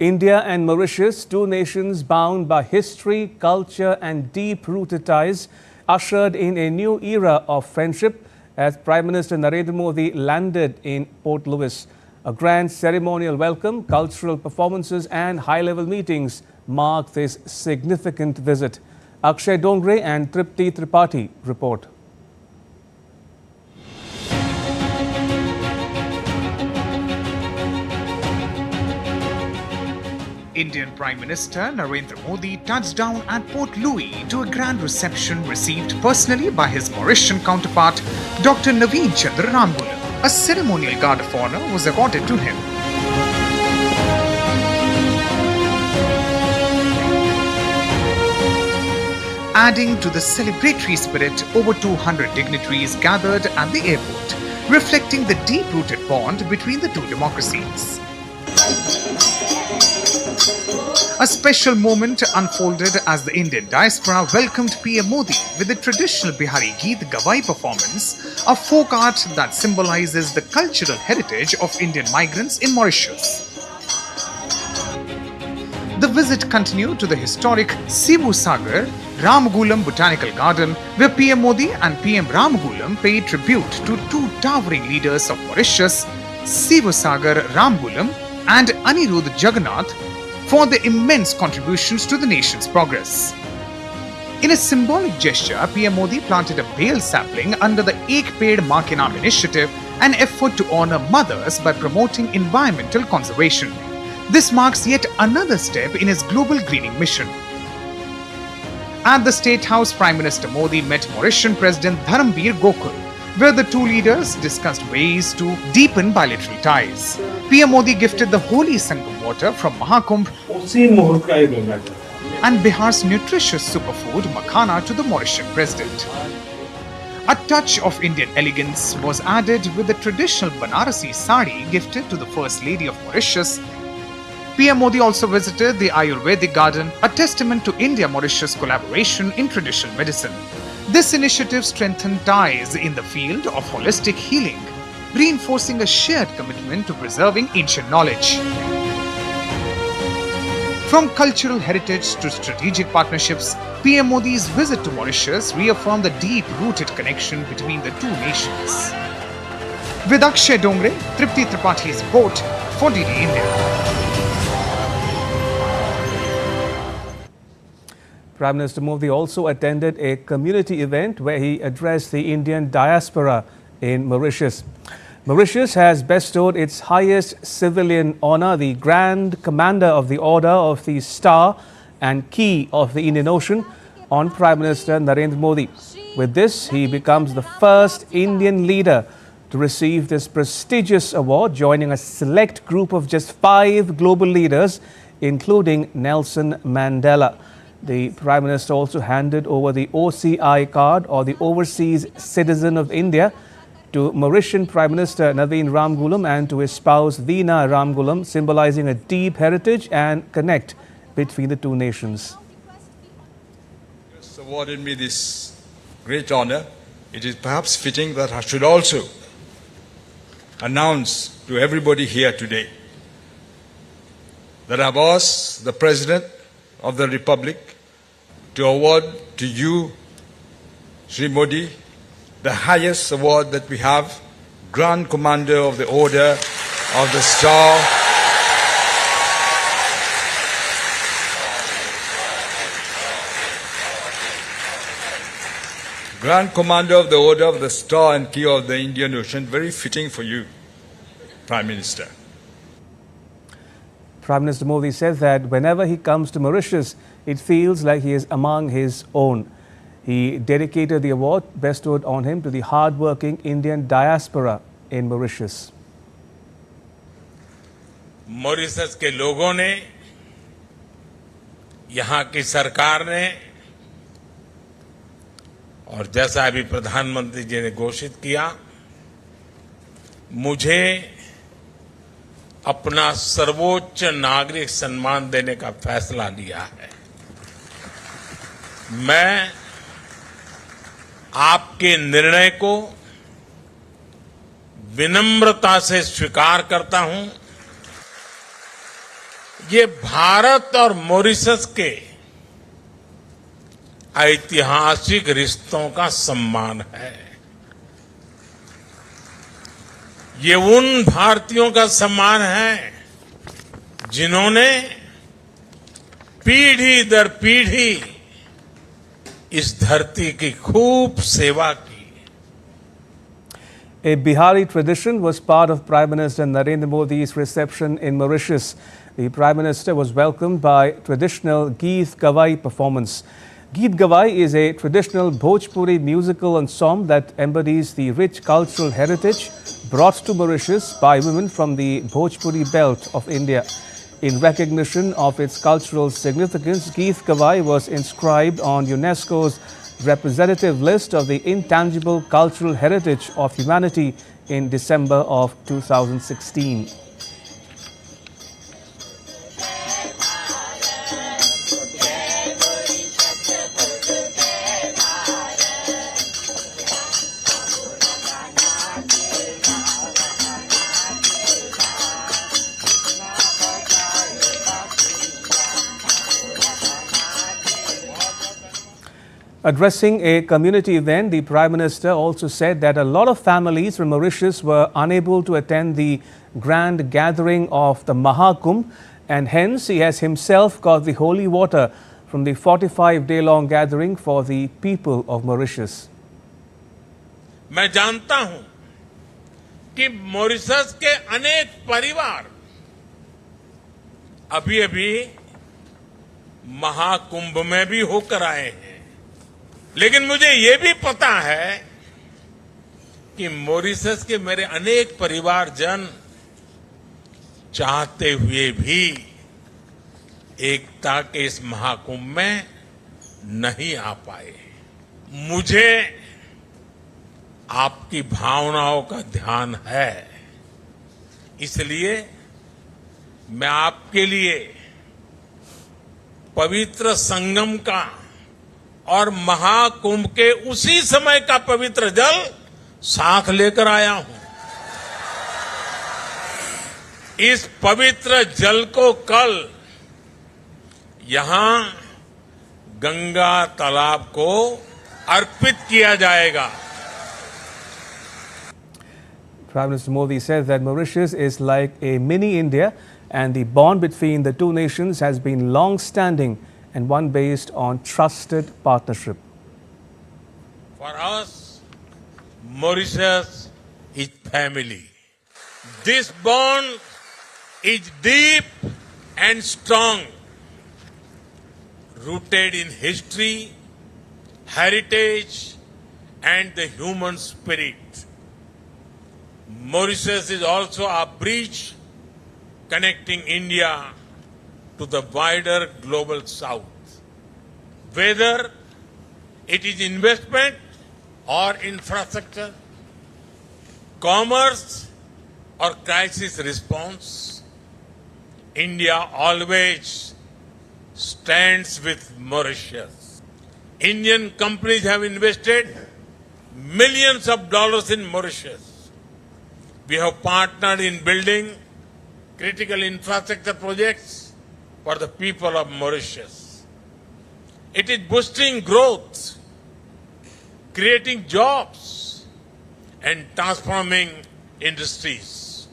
India and Mauritius, two nations bound by history, culture and deep-rooted ties, ushered in a new era of friendship as Prime Minister Narendra Modi landed in Port Louis. A grand ceremonial welcome, cultural performances and high-level meetings marked this significant visit. Akshay Dongre and Tripti Tripathi report. Indian Prime Minister Narendra Modi touched down at Port Louis to a grand reception received personally by his Mauritian counterpart, Dr. Navinchandra Ramgoolam. A ceremonial guard of honor was accorded to him. Adding to the celebratory spirit, over 200 dignitaries gathered at the airport, reflecting the deep-rooted bond between the two democracies. A special moment unfolded as the Indian diaspora welcomed PM Modi with the traditional Bihari Geet Gawai performance, a folk art that symbolizes the cultural heritage of Indian migrants in Mauritius. The visit continued to the historic Sivu Sagar Ramgoolam Botanical Garden, where PM Modi and PM Ramgoolam paid tribute to two towering leaders of Mauritius, Sivu Sagar Ramgoolam and Anirudh Jagannath, for their immense contributions to the nation's progress. In a symbolic gesture, PM Modi planted a bale sapling under the Ek Ped Maa Ke Naam initiative, an effort to honor mothers by promoting environmental conservation. This marks yet another step in his global greening mission. At the State House, Prime Minister Modi met Mauritian President Dharambir Gokul, where the two leaders discussed ways to deepen bilateral ties. PM Modi gifted the holy Sangam water from Mahakumbh and Bihar's nutritious superfood makhana to the Mauritian president. A touch of Indian elegance was added with the traditional Banarasi sari gifted to the First Lady of Mauritius. PM Modi also visited the Ayurvedic garden, a testament to India-Mauritius collaboration in traditional medicine. This initiative strengthened ties in the field of holistic healing, reinforcing a shared commitment to preserving ancient knowledge. From cultural heritage to strategic partnerships, PM Modi's visit to Mauritius reaffirmed the deep-rooted connection between the two nations. With Akshay Dongre, Tripti Tripathi's report for DD India. Prime Minister Modi also attended a community event where he addressed the Indian diaspora in Mauritius. Mauritius has bestowed its highest civilian honor, the Grand Commander of the Order of the Star and Key of the Indian Ocean, on Prime Minister Narendra Modi. With this, he becomes the first Indian leader to receive this prestigious award, joining a select group of just 5 global leaders, including Nelson Mandela. The Prime Minister also handed over the OCI card, or the Overseas Citizen of India, to Mauritian Prime Minister Naveena Ramgoolam and to his spouse Veena Ramgoolam, symbolizing a deep heritage and connect between the two nations. Just awarded me this great honor. It is perhaps fitting that I should also announce to everybody here today that I was the President of the Republic to award to you, Sri Modi, the highest award that we have, Grand Commander of the Order of the Star. Grand Commander of the Order of the Star and Key of the Indian Ocean, very fitting for you, Prime Minister. Prime Minister Modi said that whenever he comes to Mauritius, it feels like he is among his own. He dedicated the award bestowed on him to the hard-working Indian diaspora in Mauritius. Mauritius के लोगों ने, यहाँ की सरकार ने, और जैसा अभी प्रधानमंत्री जी ने घोषित किया, मुझे अपना सर्वोच्च नागरिक सम्मान देने का फैसला लिया है। मैं आपके निर्णय को विनम्रता से स्वीकार करता हूं। ये भारत और मॉरिशस के ऐतिहासिक रिश्तों का सम्मान है। ये उन भारतीयों का सम्मान है जिन्होंने पीढ़ी दर पीढ़ी इस धरती की खूब सेवा की। A Bihari tradition was part of Prime Minister Narendra Modi's reception in Mauritius. The Prime Minister was welcomed by traditional Geet Gawai performance. Geet Gawai is a traditional Bhojpuri musical ensemble that embodies the rich cultural heritage brought to Mauritius by women from the Bhojpuri belt of India. In recognition of its cultural significance, Geet Gawai was inscribed on UNESCO's representative list of the intangible cultural heritage of humanity in December of 2016. Addressing a community event, the Prime Minister also said that a lot of families from Mauritius were unable to attend the grand gathering of the Mahakumbh, and hence he has himself got the holy water from the 45-day-long gathering for the people of Mauritius. मैं जानता हूं कि Mauritius के अनेक परिवार अभी-अभी महाकुंभ में भी होकर आए हैं, लेकिन मुझे ये भी पता है कि मॉरिशस के मेरे अनेक परिवारजन चाहते हुए भी एकता के इस महाकुंभ में नहीं आ पाए। मुझे आपकी भावनाओं का ध्यान है, इसलिए मैं आपके लिए पवित्र संगम का और महाकुंभ के उसी समय का पवित्र जल साथ लेकर आया हूं। इस पवित्र जल को कल यहां गंगा तालाब को अर्पित किया जाएगा। Prime Minister Modi said that Mauritius is like a mini India and the bond between the two nations has been long-standing and one based on trusted partnership. For us, Mauritius is family. This bond is deep and strong, rooted in history, heritage, and the human spirit. Mauritius is also a bridge connecting India to the wider global south. Whether it is investment or infrastructure, commerce or crisis response, India always stands with Mauritius. Indian companies have invested millions of dollars in Mauritius. We have partnered in building critical infrastructure projects for the people of Mauritius. It is boosting growth, creating jobs, and transforming industries.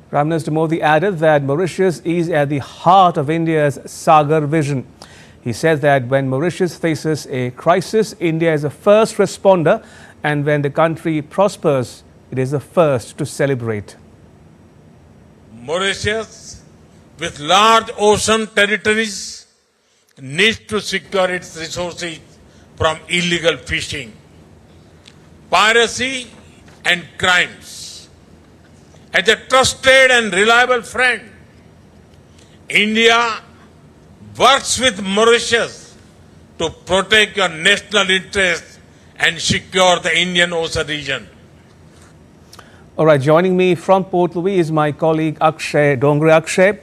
Prime Minister Modi added that Mauritius is at the heart of India's Sagar vision. He said that when Mauritius faces a crisis, India is the first responder, and when the country prospers, it is the first to celebrate. Mauritius, with large ocean territories, needs to secure its resources from illegal fishing, piracy, and crimes. As a trusted and reliable friend, India works with Mauritius to protect your national interests and secure the Indian Ocean region. All right, joining me from Port Louis is my colleague Akshay Dongre. Akshay,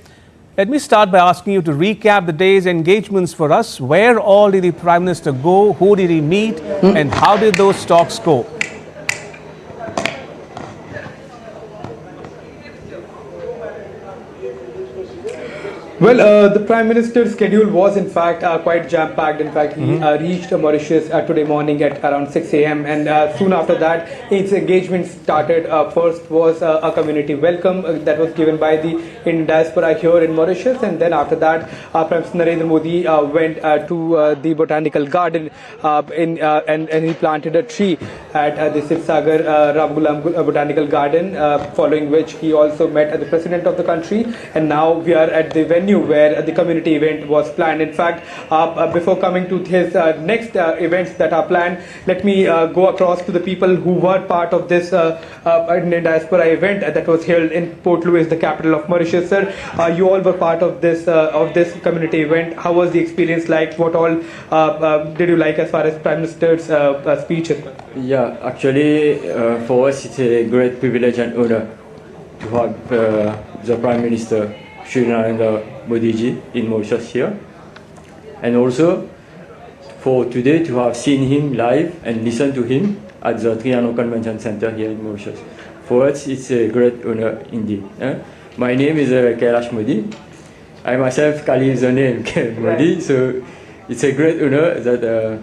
let me start by asking you to recap the day's engagements for us. Where all did the Prime Minister go? Who did he meet? And how did those talks go? Well, the Prime Minister's schedule was in fact quite jam-packed. In fact, he reached Mauritius today morning at around 6 a.m. and soon after that, his engagement started. First was a community welcome that was given by the Indian diaspora here in Mauritius, and then after that, Prime Minister Narendra Modi went to the botanical garden and he planted a tree at the Prasar Ramgoolam botanical garden, following which he also met the president of the country, and now we are at the venue where the community event was planned. In fact, before coming to his next events that are planned, let me go across to the people who were part of this Indian diaspora event that was held in Port Louis, the capital of Mauritius. Sir, you all were part of this community event. How was the experience like? What all did you like as far as Prime Minister's speech is concerned? Yeah, actually, for us it's a great privilege and honor to have the Prime Minister Shri Narendra Modi ji in Mauritius here, and also for today to have seen him live and listened to him at the Trianon Convention Center here in Mauritius. For us, it's a great honor indeed. My name is Kailash Modi. I myself carry the name Modi, so it's a great honor that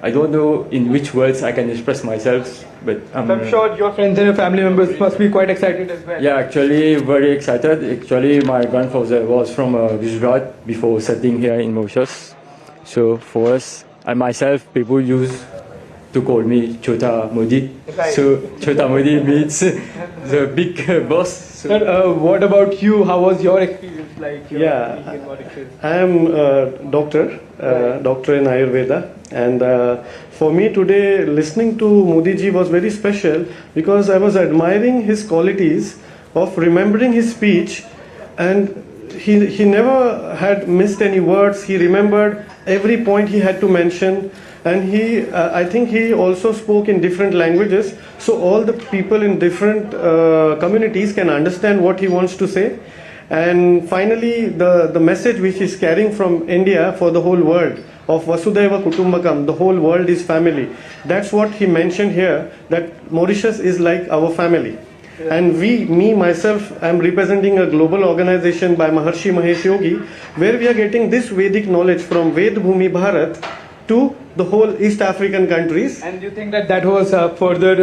I don't know in which words I can express myself, but I'm sure your friends and your family members must be quite excited as well. Yeah, actually very excited. Actually, my grandfather was from Gujarat before settling here in Mauritius. So for us, I myself, people used to call me Chota Modi. Right. So Chota Modi means the big boss. So Sir, what about you? How was your experience like? Being in Mauritius? I am a doctor in Ayurveda, and for me today listening to Modi ji was very special because I was admiring his qualities of remembering his speech, and he never had missed any words. He remembered every point he had to mention, and I think he also spoke in different languages, so all the people in different communities can understand what he wants to say. And finally, the message which he's carrying from India for the whole world of Vasudhaiva Kutumbakam, the whole world is family. That's what he mentioned here, that Mauritius is like our family. And myself, I'm representing a global organization by Maharshi Mahesh Yogi, where we are getting this Vedic knowledge from Ved Bhumi Bharat to the whole East African countries. And do you think that was further,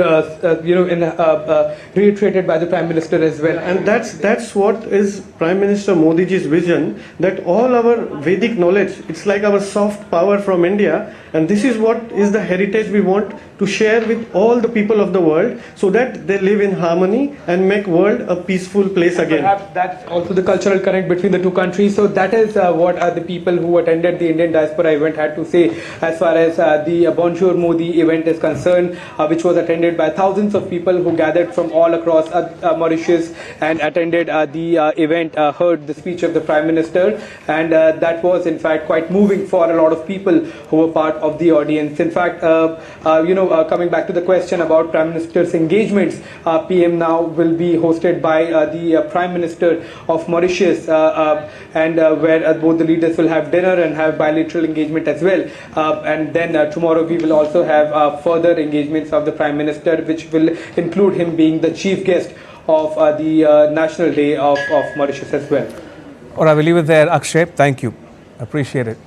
reiterated by the Prime Minister as well? And that's what is Prime Minister Modi ji's vision, that all our Vedic knowledge, it's like our soft power from India, and this is what is the heritage we want to share with all the people of the world, so that they live in harmony and make world a peaceful place again. Perhaps that's also the cultural connect between the two countries. So that is what the people who attended the Indian diaspora event had to say as far as the Bonjour Modi event is concerned, which was attended by thousands of people who gathered from all across Mauritius and attended the event, heard the speech of the Prime Minister, and that was in fact quite moving for a lot of people who were part of the audience. In fact, coming back to the question about Prime Minister's engagements, PM now will be hosted by the Prime Minister of Mauritius, and where both the leaders will have dinner and have bilateral engagement as well. And then tomorrow we will also have further engagements of the Prime Minister, which will include him being the chief guest of the National Day of Mauritius as well. Or I will leave it there, Akshay. Thank you. Appreciate it.